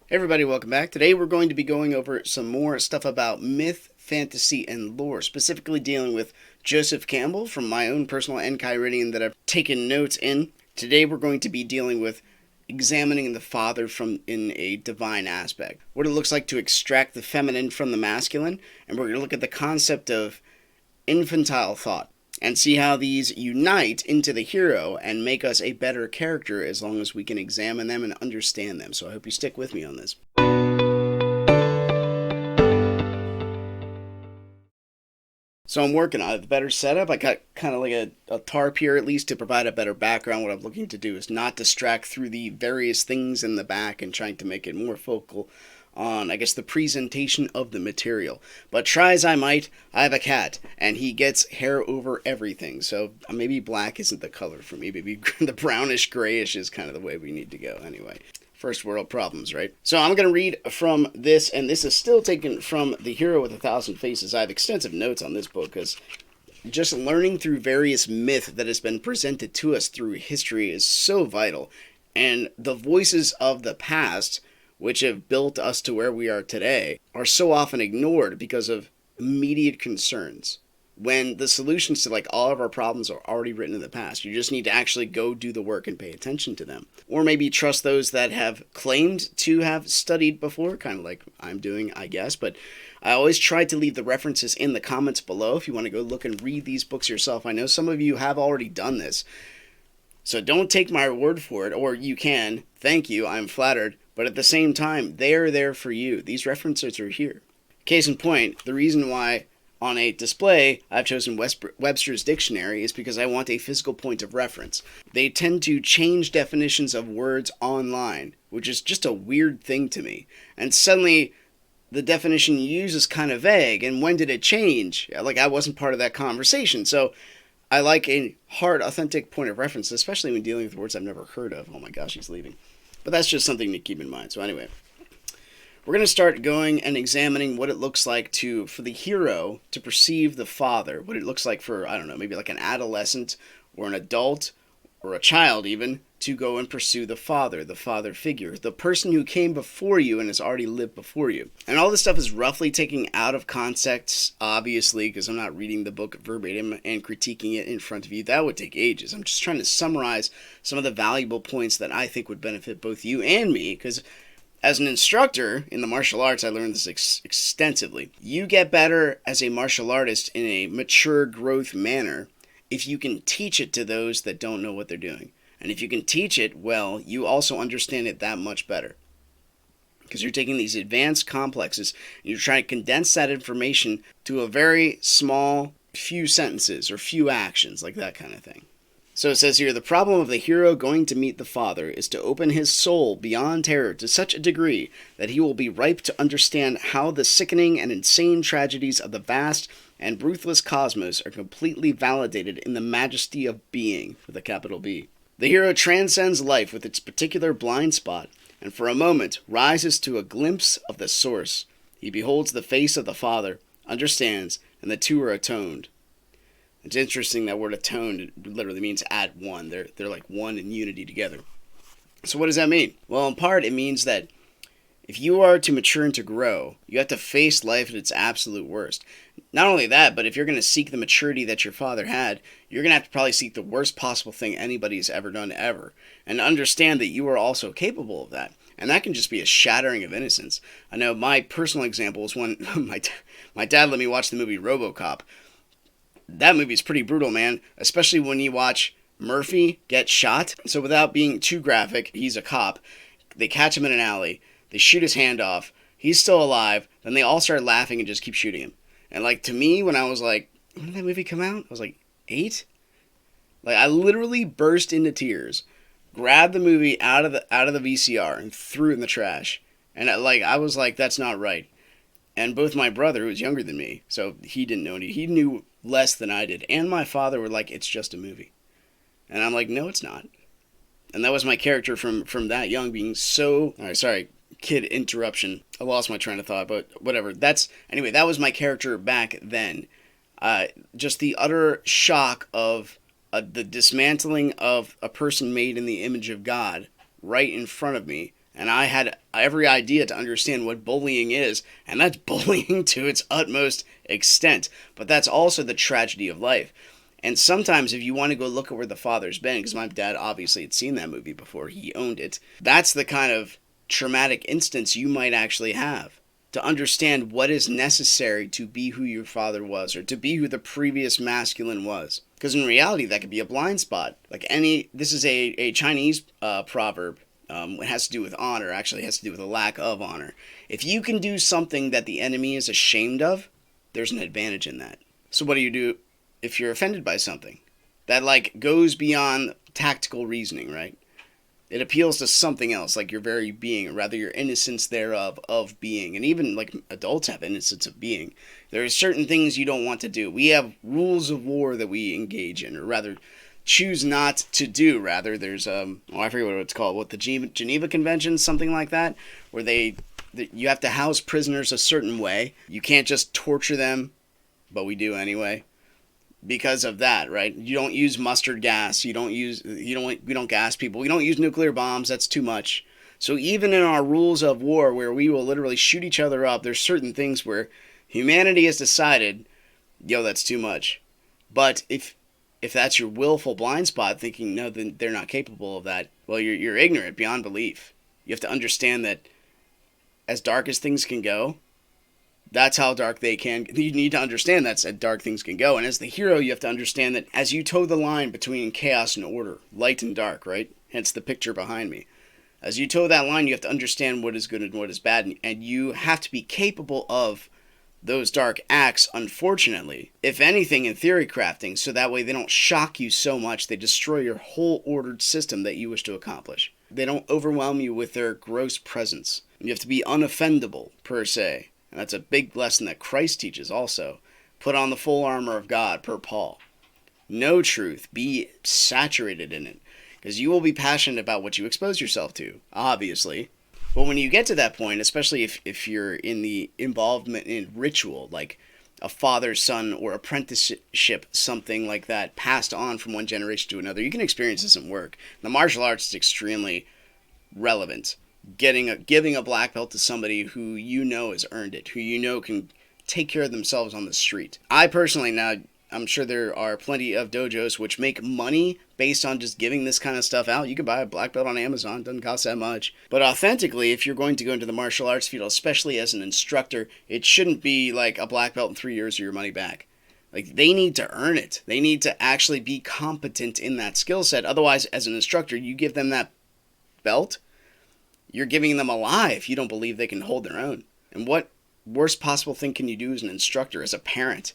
Hey everybody, welcome back. Today we're going to be going over some more stuff about myth, fantasy, and lore, specifically dealing with Joseph Campbell from my own personal Enchiridion that I've taken notes in. Today we're going to be dealing with examining the father from in a divine aspect, what it looks like to extract the feminine from the masculine, and we're going to look at the concept of infantile thought and see how these unite into the hero and make us a better character as long as we can examine them and understand them. So I hope you stick with me on this. So I'm working on a better setup. I got kind of like a tarp here at least to provide a better background. What I'm looking to do is not distract through the various things in the back and trying to make it more focal on, I guess, the presentation of the material. But try as I might, I have a cat, and he gets hair over everything. So maybe black isn't the color for me. Maybe the brownish grayish is kind of the way we need to go anyway. First world problems, right? So I'm going to read from this, and this is still taken from The Hero with a Thousand Faces. I have extensive notes on this book because just learning through various myth that has been presented to us through history is so vital. And the voices of the past, which have built us to where we are today, are so often ignored because of immediate concerns. When the solutions to like all of our problems are already written in the past, you just need to actually go do the work and pay attention to them. Or maybe trust those that have claimed to have studied before, kind of like I'm doing, I guess. But I always try to leave the references in the comments below if you want to go look and read these books yourself. I know some of you have already done this, so don't take my word for it, or you can. Thank you, I'm flattered. But at the same time, they're there for you. These references are here. Case in point, the reason why on a display I've chosen Webster's Dictionary is because I want a physical point of reference. They tend to change definitions of words online, which is just a weird thing to me. And suddenly the definition you use is kind of vague, and when did it change? Like, I wasn't part of that conversation. So I like a hard, authentic point of reference, especially when dealing with words I've never heard of. Oh my gosh, he's leaving. But that's just something to keep in mind. So anyway, we're going to start going and examining what it looks like for the hero to perceive the father, what it looks like for, I don't know, maybe like an adolescent or an adult or a child even, to go and pursue the father figure, the person who came before you and has already lived before you. And all this stuff is roughly taken out of context, obviously, because I'm not reading the book verbatim and critiquing it in front of you. That would take ages. I'm just trying to summarize some of the valuable points that I think would benefit both you and me, because as an instructor in the martial arts, I learned this extensively. You get better as a martial artist in a mature growth manner if you can teach it to those that don't know what they're doing. And if you can teach it well, you also understand it that much better. Because you're taking these advanced complexes and you're trying to condense that information to a very small few sentences or few actions, like that kind of thing. So it says here, the problem of the hero going to meet the father is to open his soul beyond terror to such a degree that he will be ripe to understand how the sickening and insane tragedies of the vast and ruthless cosmos are completely validated in the majesty of being, with a capital B. The hero transcends life with its particular blind spot, and for a moment rises to a glimpse of the source. He beholds the face of the father, understands, and the two are atoned. It's interesting that word atoned literally means at one. They're like one in unity together. So what does that mean? Well, in part, it means that if you are to mature and to grow, you have to face life at its absolute worst. Not only that, but if you're going to seek the maturity that your father had, you're going to have to probably seek the worst possible thing anybody's ever done ever. And understand that you are also capable of that. And that can just be a shattering of innocence. I know my personal example is when my dad let me watch the movie RoboCop. That movie is pretty brutal, man, especially when you watch Murphy get shot. So without being too graphic, he's a cop. They catch him in an alley. They shoot his hand off. He's still alive. Then they all start laughing and just keep shooting him. And like, to me, when I was like, when did that movie come out? I was like 8? Like, I literally burst into tears, grabbed the movie out of the VCR and threw it in the trash. And I was like, that's not right. And both my brother, who was younger than me, so he didn't know any, he knew less than I did, and my father were like, it's just a movie. And I'm like, no, it's not. And that was my character from that young, being so... All right, sorry, kid interruption. I lost my train of thought, but whatever. Anyway, that was my character back then. Just the utter shock of the dismantling of a person made in the image of God right in front of me, And I had every idea to understand what bullying is, and that's bullying to its utmost extent. But that's also the tragedy of life. And sometimes, if you want to go look at where the father's been, because my dad obviously had seen that movie before, he owned it, that's the kind of traumatic instance you might actually have. To understand what is necessary to be who your father was, or to be who the previous masculine was. Because in reality, that could be a blind spot. This is a Chinese proverb. It has to do with honor. Actually, it has to do with a lack of honor. If you can do something that the enemy is ashamed of, there's an advantage in that. So what do you do if you're offended by something that goes beyond tactical reasoning, right? It appeals to something else, like your very being, or rather your innocence thereof of being. And even adults have innocence of being. There are certain things you don't want to do. We have rules of war that we engage in, or rather choose not to do. Rather, there's I forget what it's called, the Geneva Convention, something like that, where you have to house prisoners a certain way. You can't just torture them, but we do anyway. Because of that, right? You don't use mustard gas. We don't gas people. We don't use nuclear bombs. That's too much. So even in our rules of war, where we will literally shoot each other up, there's certain things where humanity has decided, that's too much. But if that's your willful blind spot, thinking no, then they're not capable of that, well, you're ignorant beyond belief. You have to understand that as dark as things can go, that's how dark they can. You need to understand that's how dark things can go. And as the hero, you have to understand that as you toe the line between chaos and order, light and dark, right? Hence the picture behind me. As you toe that line, you have to understand what is good and what is bad. And you have to be capable of those dark acts, unfortunately. If anything, in theory crafting, so that way they don't shock you so much they destroy your whole ordered system that you wish to accomplish. They don't overwhelm you with their gross presence. You have to be unoffendable, per se. And that's a big lesson that Christ teaches also. Put on the full armor of God, per Paul. Know truth. Be saturated in it. Because you will be passionate about what you expose yourself to, obviously. But when you get to that point, especially if you're in the involvement in ritual, like a father-son or apprenticeship, something like that, passed on from one generation to another, you can experience this in work. The martial arts is extremely relevant. Giving a black belt to somebody who has earned it, who can take care of themselves on the street. I personally, now, I'm sure there are plenty of dojos which make money based on just giving this kind of stuff out. You can buy a black belt on Amazon, doesn't cost that much. But authentically, if you're going to go into the martial arts field, especially as an instructor, it shouldn't be like a black belt in 3 years or your money back. They need to earn it. They need to actually be competent in that skill set. Otherwise, as an instructor, you give them that belt, you're giving them a lie if you don't believe they can hold their own. And what worst possible thing can you do as an instructor, as a parent,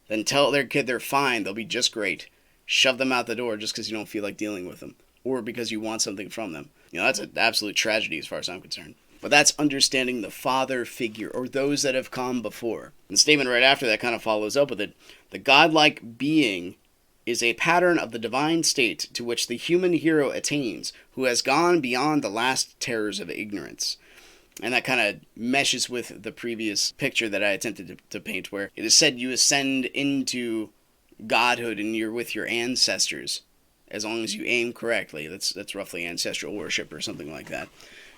than tell their kid they're fine, they'll be just great. Shove them out the door just because you don't feel like dealing with them, or because you want something from them. That's an absolute tragedy as far as I'm concerned. But that's understanding the father figure, or those that have come before. And the statement right after that kind of follows up with it. The godlike being is a pattern of the divine state to which the human hero attains, who has gone beyond the last terrors of ignorance. And that kind of meshes with the previous picture that I attempted to paint, where it is said you ascend into godhood and you're with your ancestors, as long as you aim correctly. That's roughly ancestral worship or something like that.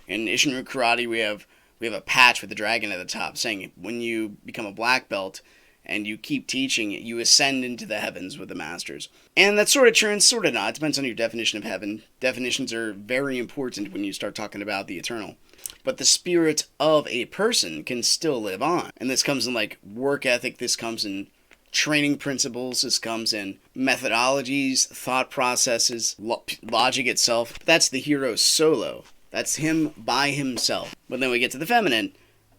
In Isshinryu Karate, we have a patch with the dragon at the top saying when you become a black belt, and you keep teaching, you ascend into the heavens with the masters. And that's sort of true and sort of not. It depends on your definition of heaven. Definitions are very important when you start talking about the eternal. But the spirit of a person can still live on. And this comes in work ethic, this comes in training principles, this comes in methodologies, thought processes, logic itself. That's the hero solo. That's him by himself. But then we get to the feminine.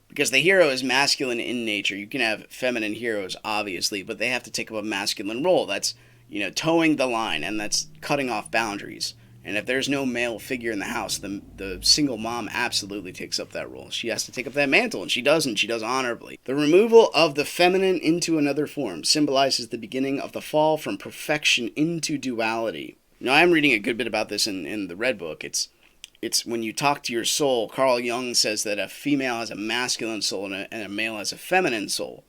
Because the hero is masculine in nature. You can have feminine heroes, obviously, but they have to take up a masculine role. That's, towing the line, and that's cutting off boundaries. And if there's no male figure in the house, the single mom absolutely takes up that role. She has to take up that mantle, and she does honorably. The removal of the feminine into another form symbolizes the beginning of the fall from perfection into duality. Now, I'm reading a good bit about this in the Red Book. It's when you talk to your soul. Carl Jung says that a female has a masculine soul and a male has a feminine soul.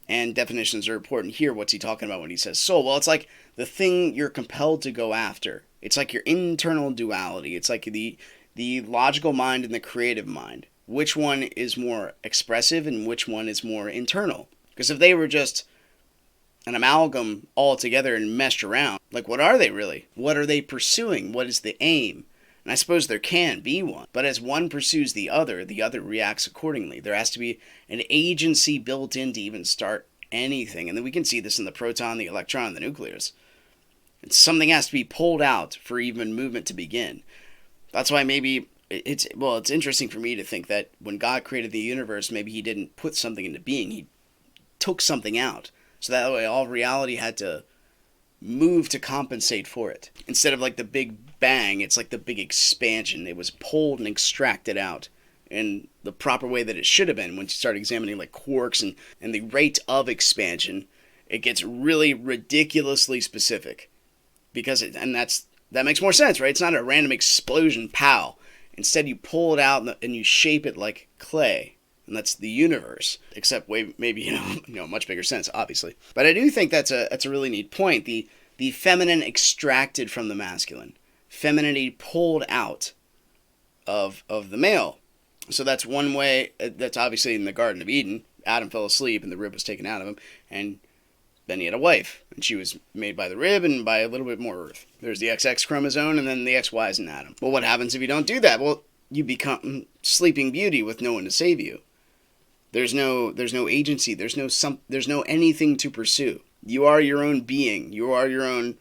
And definitions are important here. What's he talking about when he says soul? Well, it's like the thing you're compelled to go after. It's like your internal duality. It's like the the logical mind and the creative mind. Which one is more expressive and which one is more internal? Because if they were just an amalgam all together and meshed around, like what are they really? What are they pursuing? What is the aim? And I suppose there can be one, but as one pursues the other reacts accordingly. There has to be an agency built in to even start anything. And then we can see this in the proton, the electron, the nucleus. And something has to be pulled out for even movement to begin. That's why maybe it's interesting for me to think that when God created the universe, maybe he didn't put something into being. He took something out. So that way all reality had to move to compensate for it. Instead of like the big bang, it's like the big expansion. It was pulled and extracted out in the proper way that it should have been. When you start examining like quarks and the rate of expansion, it gets really ridiculously specific. That makes more sense, right? It's not a random explosion, pow. Instead you pull it out and you shape it like clay. And that's the universe, except maybe much bigger sense, obviously. But I do think that's a really neat point. The feminine extracted from the masculine, femininity pulled out of the male. So that's one way. That's obviously in the Garden of Eden. Adam fell asleep and the rib was taken out of him, and then he had a wife, and she was made by the rib and by a little bit more earth. There's the XX chromosome, and then the XY is in Adam. Well, what happens if you don't do that? Well, you become Sleeping Beauty with no one to save you. There's no agency. There's no anything to pursue. You are your own being. You are your own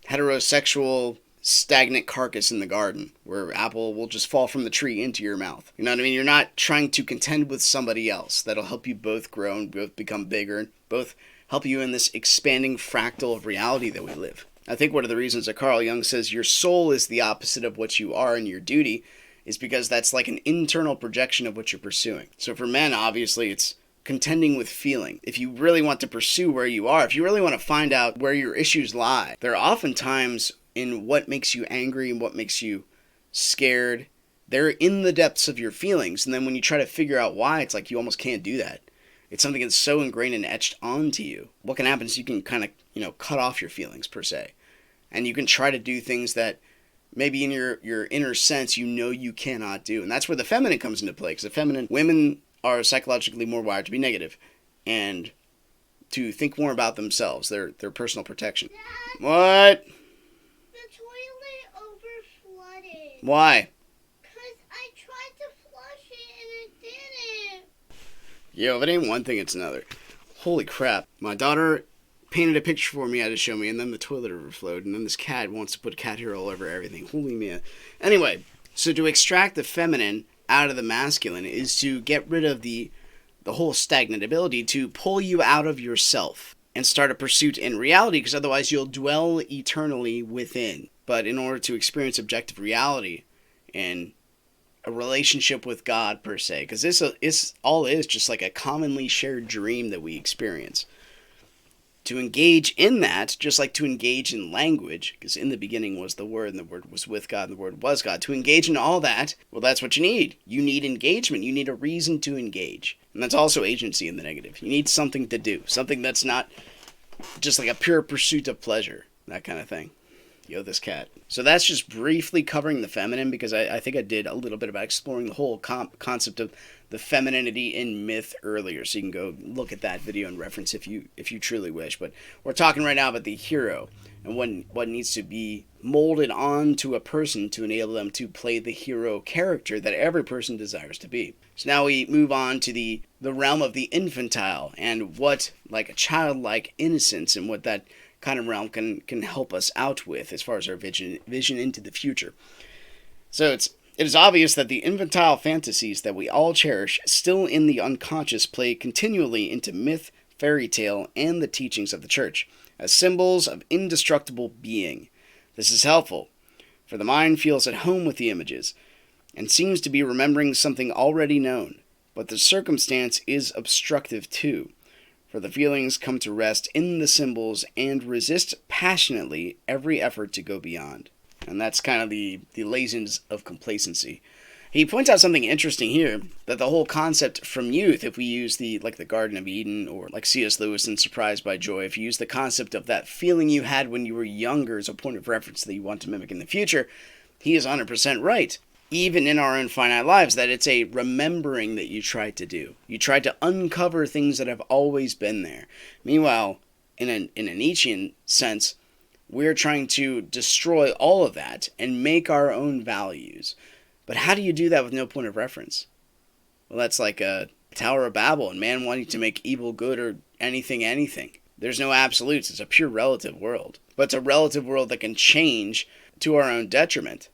heterosexual stagnant carcass in the garden where apple will just fall from the tree into your mouth. You know what I mean? You're not trying to contend with somebody else. That'll help you both grow and both become bigger and both help you in this expanding fractal of reality that we live. I think one of the reasons that Carl Jung says your soul is the opposite of what you are in your duty is because that's like an internal projection of what you're pursuing. So for men, obviously, it's contending with feeling. If you really want to pursue where you are, if you really want to find out where your issues lie, there are often times in what makes you angry and what makes you scared. They're in the depths of your feelings. And then when you try to figure out why, it's like you almost can't do that. It's something that's so ingrained and etched onto you. What can happen is you can kind of, cut off your feelings, per se. And you can try to do things that maybe in your inner sense you cannot do. And that's where the feminine comes into play. Because the feminine, women are psychologically more wired to be negative and to think more about themselves, their personal protection. Dad, what? the toilet overflooded. Why? Because I tried to flush it and it didn't. Yo, if it ain't one thing, it's another. Holy crap. My daughter painted a picture for me, had to show me, and then the toilet overflowed, and then this cat wants to put cat hair all over everything. Holy man. Anyway, so to extract the feminine out of the masculine is to get rid of the whole stagnant ability to pull you out of yourself and start a pursuit in reality, because otherwise you'll dwell eternally within. But in order to experience objective reality and a relationship with God, per se, because this is all is just like a commonly shared dream that we experience. To engage in that, just like to engage in language, because in the beginning was the Word, and the Word was with God, and the Word was God. To engage in all that, well, that's what you need. You need engagement. You need a reason to engage. And that's also agency in the negative. You need something to do. Something that's not just like a pure pursuit of pleasure. That kind of thing. Yo, this cat. So that's just briefly covering the feminine, because I think I did a little bit about exploring the whole concept of the femininity in myth earlier, so you can go look at that video and reference if you truly wish. But we're talking right now about the hero and what needs to be molded onto a person to enable them to play the hero character that every person desires to be. So now we move on to the realm of the infantile and what like a childlike innocence and what that kind of realm can help us out with as far as our vision into the future. So it is obvious that the infantile fantasies that we all cherish still in the unconscious play continually into myth, fairy tale, and the teachings of the church as symbols of indestructible being. This is helpful, for the mind feels at home with the images and seems to be remembering something already known, but the circumstance is obstructive too, for the feelings come to rest in the symbols and resist passionately every effort to go beyond. And that's kind of the laziness of complacency. He points out something interesting here, that the whole concept from youth, if we use the Garden of Eden, or like C.S. Lewis in Surprised by Joy, if you use the concept of that feeling you had when you were younger as a point of reference that you want to mimic in the future, he is 100% right. even in our own finite lives, that it's a remembering that you try to do. You try to uncover things that have always been there. Meanwhile, in a Nietzschean sense, we're trying to destroy all of that and make our own values. But how do you do that with no point of reference? Well, that's like a Tower of Babel and man wanting to make evil good or anything. There's no absolutes. It's a pure relative world. But it's a relative world that can change to our own detriment.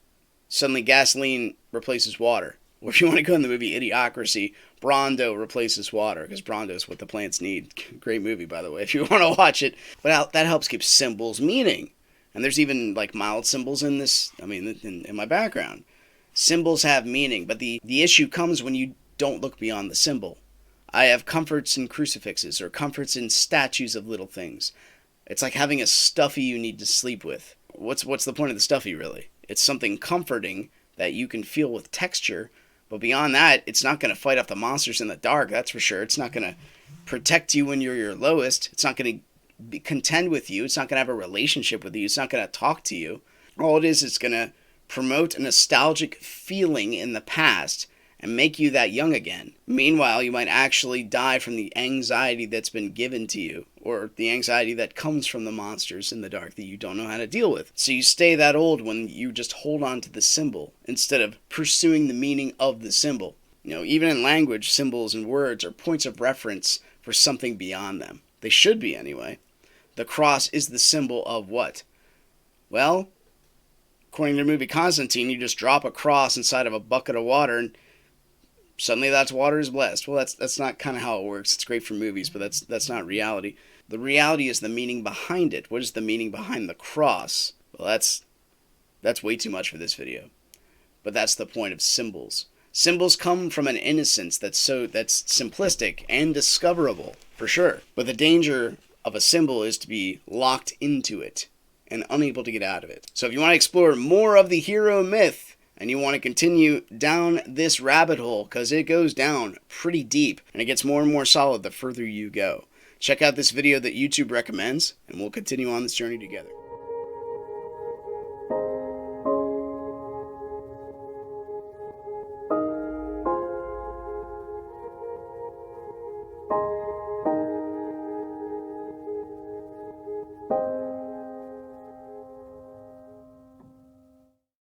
Suddenly gasoline replaces water. Or if you want to go in the movie Idiocracy, Brawndo replaces water, because Brawndo is what the plants need. Great movie, by the way, if you want to watch it. But that helps give symbols meaning. And there's even like mild symbols in this, in my background. Symbols have meaning, but the issue comes when you don't look beyond the symbol. I have comforts in crucifixes or comforts in statues of little things. It's like having a stuffy you need to sleep with. What's the point of the stuffy, really? It's something comforting that you can feel with texture, but beyond that, it's not going to fight off the monsters in the dark, that's for sure. It's not going to protect you when you're your lowest. It's not going to contend with you. It's not going to have a relationship with you. It's not going to talk to you. All it is going to promote a nostalgic feeling in the past and make you that young again. Meanwhile, you might actually die from the anxiety that's been given to you, or the anxiety that comes from the monsters in the dark that you don't know how to deal with. So you stay that old when you just hold on to the symbol instead of pursuing the meaning of the symbol. Even in language, symbols and words are points of reference for something beyond them. They should be anyway. The cross is the symbol of what? Well, according to the movie Constantine, you just drop a cross inside of a bucket of water and suddenly that water is blessed. Well, that's not kind of how it works. It's great for movies, but that's not reality. The reality is the meaning behind it. What is the meaning behind the cross? Well, that's way too much for this video. But that's the point of symbols. Symbols come from an innocence that's simplistic and discoverable, for sure. But the danger of a symbol is to be locked into it and unable to get out of it. So if you want to explore more of the hero myth, and you want to continue down this rabbit hole, because it goes down pretty deep, and it gets more and more solid the further you go, check out this video that YouTube recommends, and we'll continue on this journey together.